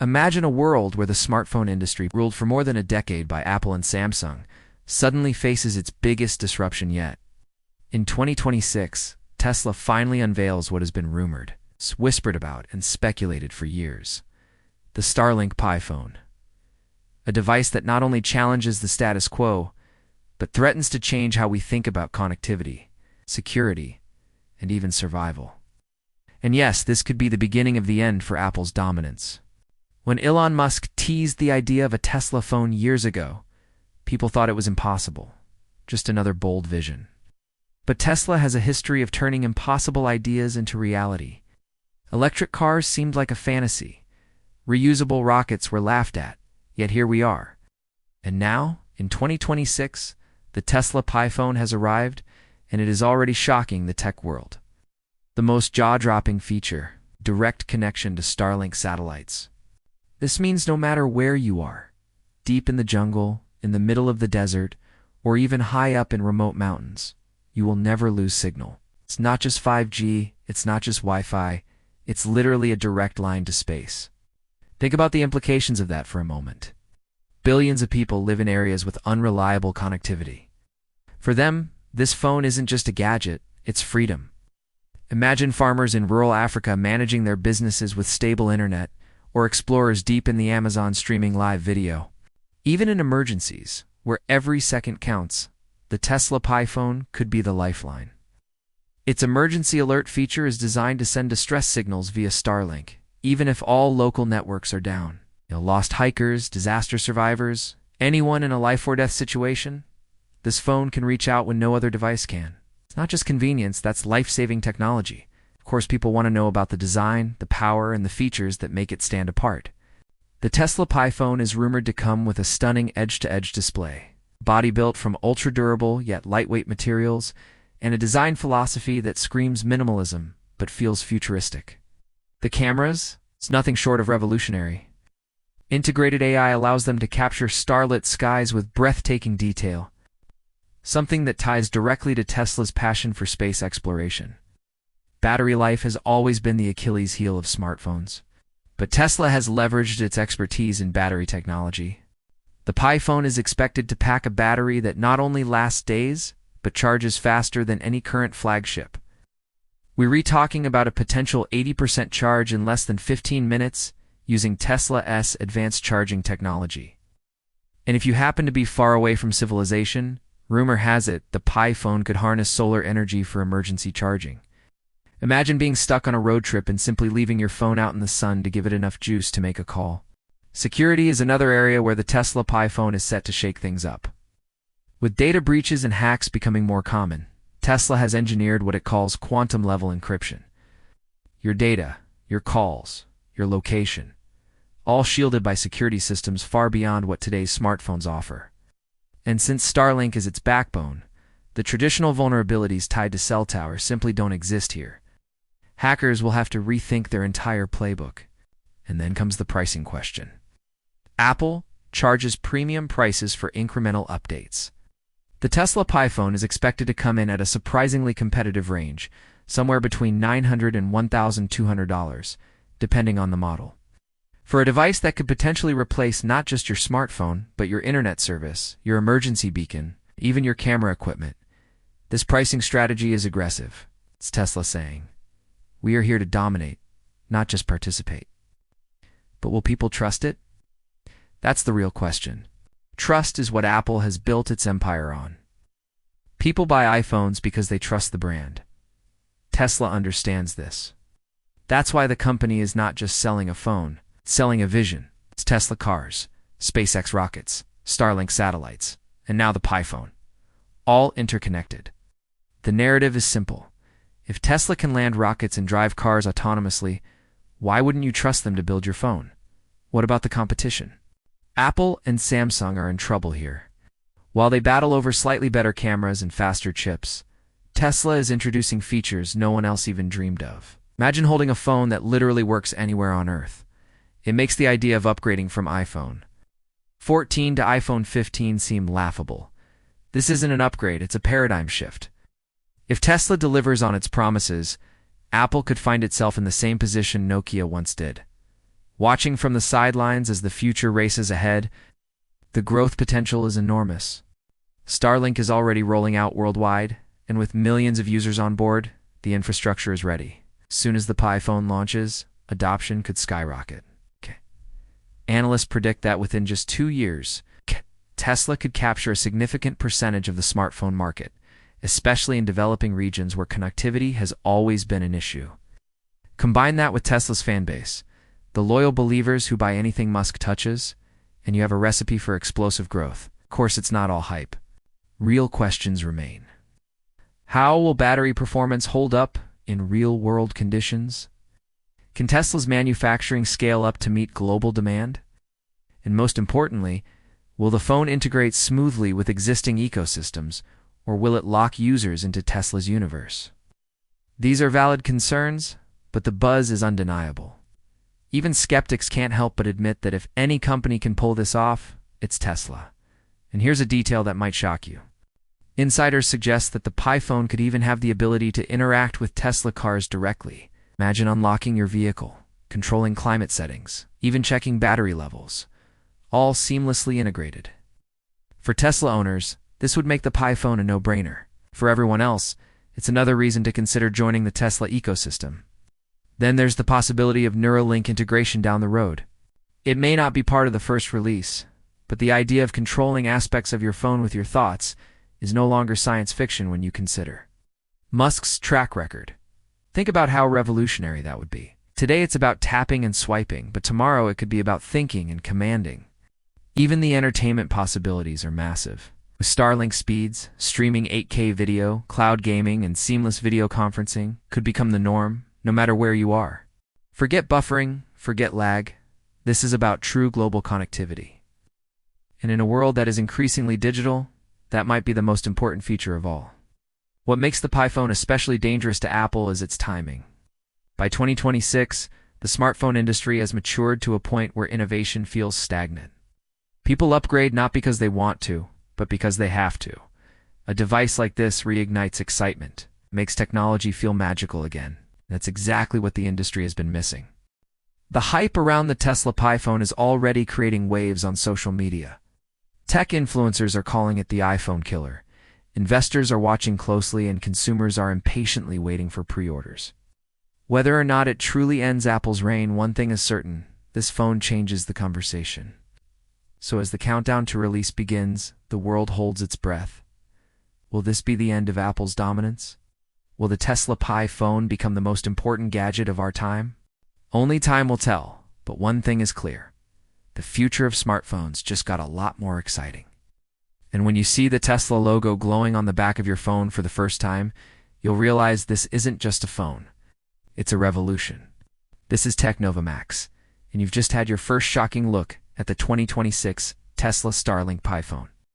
Imagine a world where the smartphone industry, ruled for more than a decade by Apple and Samsung, suddenly faces its biggest disruption yet. In 2026, Tesla finally unveils what has been rumored, whispered about, and speculated for years. The Starlink Pi Phone. A device that not only challenges the status quo, but threatens to change how we think about connectivity, security, and even survival. And yes, this could be the beginning of the end for Apple's dominance. When Elon Musk teased the idea of a Tesla phone years ago, people thought it was impossible, just another bold vision. But Tesla has a history of turning impossible ideas into reality. Electric cars seemed like a fantasy. Reusable rockets were laughed at, yet here we are. And now, in 2026, the Tesla Pi Phone has arrived, and it is already shocking the tech world. The most jaw-dropping feature: direct connection to Starlink satellites. This means no matter where you are, deep in the jungle, in the middle of the desert, or even high up in remote mountains, you will never lose signal. It's not just 5G, it's not just Wi-Fi, it's literally a direct line to space. Think about the implications of that for a moment. Billions of people live in areas with unreliable connectivity. For them, this phone isn't just a gadget, it's freedom. Imagine farmers in rural Africa managing their businesses with stable internet, or explorers deep in the Amazon streaming live video. Even in emergencies, where every second counts, the Tesla Pi Phone could be the lifeline. Its emergency alert feature is designed to send distress signals via Starlink, even if all local networks are down. Lost hikers, disaster survivors, anyone in a life-or-death situation, this phone can reach out when no other device can. It's not just convenience, that's life-saving technology. Of course, people want to know about the design, the power, and the features that make it stand apart. The Tesla Pi Phone is rumored to come with a stunning edge-to-edge display, body built from ultra-durable yet lightweight materials, and a design philosophy that screams minimalism but feels futuristic. The cameras? It's nothing short of revolutionary. Integrated AI allows them to capture starlit skies with breathtaking detail, something that ties directly to Tesla's passion for space exploration. Battery life has always been the Achilles heel of smartphones, but Tesla has leveraged its expertise in battery technology. The Pi Phone is expected to pack a battery that not only lasts days, but charges faster than any current flagship. We're talking about a potential 80% charge in less than 15 minutes using Tesla's advanced charging technology. And if you happen to be far away from civilization, rumor has it the Pi Phone could harness solar energy for emergency charging. Imagine being stuck on a road trip and simply leaving your phone out in the sun to give it enough juice to make a call. Security is another area where the Tesla Pi Phone is set to shake things up. With data breaches and hacks becoming more common, Tesla has engineered what it calls quantum-level encryption. Your data, your calls, your location, all shielded by security systems far beyond what today's smartphones offer. And since Starlink is its backbone, the traditional vulnerabilities tied to cell towers simply don't exist here. Hackers will have to rethink their entire playbook. And then comes the pricing question. Apple charges premium prices for incremental updates. The Tesla Pi Phone is expected to come in at a surprisingly competitive range, somewhere between $900 and $1,200, depending on the model. For a device that could potentially replace not just your smartphone, but your internet service, your emergency beacon, even your camera equipment, this pricing strategy is aggressive. It's Tesla saying, "We are here to dominate, not just participate." But will people trust it? That's the real question. Trust is what Apple has built its empire on. People buy iPhones because they trust the brand. Tesla understands this. That's why the company is not just selling a phone, it's selling a vision. It's Tesla cars, SpaceX rockets, Starlink satellites, and now the Pi Phone. All interconnected. The narrative is simple. If Tesla can land rockets and drive cars autonomously, why wouldn't you trust them to build your phone? What about the competition? Apple and Samsung are in trouble here. While they battle over slightly better cameras and faster chips, Tesla is introducing features no one else even dreamed of. Imagine holding a phone that literally works anywhere on Earth. It makes the idea of upgrading from iPhone 14 to iPhone 15 seem laughable. This isn't an upgrade, it's a paradigm shift. If Tesla delivers on its promises, Apple could find itself in the same position Nokia once did. Watching from the sidelines as the future races ahead, the growth potential is enormous. Starlink is already rolling out worldwide, and with millions of users on board, the infrastructure is ready. As soon as the Pi Phone launches, adoption could skyrocket. Analysts predict that within just 2 years, Tesla could capture a significant percentage of the smartphone market, especially in developing regions where connectivity has always been an issue. Combine that with Tesla's fan base, the loyal believers who buy anything Musk touches, and you have a recipe for explosive growth. Of course, it's not all hype. Real questions remain. How will battery performance hold up in real-world conditions? Can Tesla's manufacturing scale up to meet global demand? And most importantly, will the phone integrate smoothly with existing ecosystems, or will it lock users into Tesla's universe? These are valid concerns, but the buzz is undeniable. Even skeptics can't help but admit that if any company can pull this off, it's Tesla. And here's a detail that might shock you. Insiders suggest that the Pi Phone could even have the ability to interact with Tesla cars directly. Imagine unlocking your vehicle, controlling climate settings, even checking battery levels, all seamlessly integrated. For Tesla owners, this would make the Pi Phone a no-brainer. For everyone else, it's another reason to consider joining the Tesla ecosystem. Then there's the possibility of Neuralink integration down the road. It may not be part of the first release, but the idea of controlling aspects of your phone with your thoughts is no longer science fiction when you consider Musk's track record. Think about how revolutionary that would be. Today it's about tapping and swiping, but tomorrow it could be about thinking and commanding. Even the entertainment possibilities are massive. With Starlink speeds, streaming 8K video, cloud gaming, and seamless video conferencing could become the norm, no matter where you are. Forget buffering, forget lag. This is about true global connectivity. And in a world that is increasingly digital, that might be the most important feature of all. What makes the Pi Phone especially dangerous to Apple is its timing. By 2026, the smartphone industry has matured to a point where innovation feels stagnant. People upgrade not because they want to, but because they have to. A device like this reignites excitement, makes technology feel magical again. That's exactly what the industry has been missing. The hype around the Tesla Pi Phone is already creating waves on social media. Tech influencers are calling it the iPhone killer. Investors are watching closely and consumers are impatiently waiting for pre-orders. Whether or not it truly ends Apple's reign, one thing is certain: this phone changes the conversation. So as the countdown to release begins, the world holds its breath. Will this be the end of Apple's dominance? Will the Tesla Pi Phone become the most important gadget of our time? Only time will tell, but one thing is clear: the future of smartphones just got a lot more exciting. And when you see the Tesla logo glowing on the back of your phone for the first time, you'll realize this isn't just a phone. It's a revolution. This is Technova Max, and you've just had your first shocking look at the 2026 Tesla Starlink Pi Phone.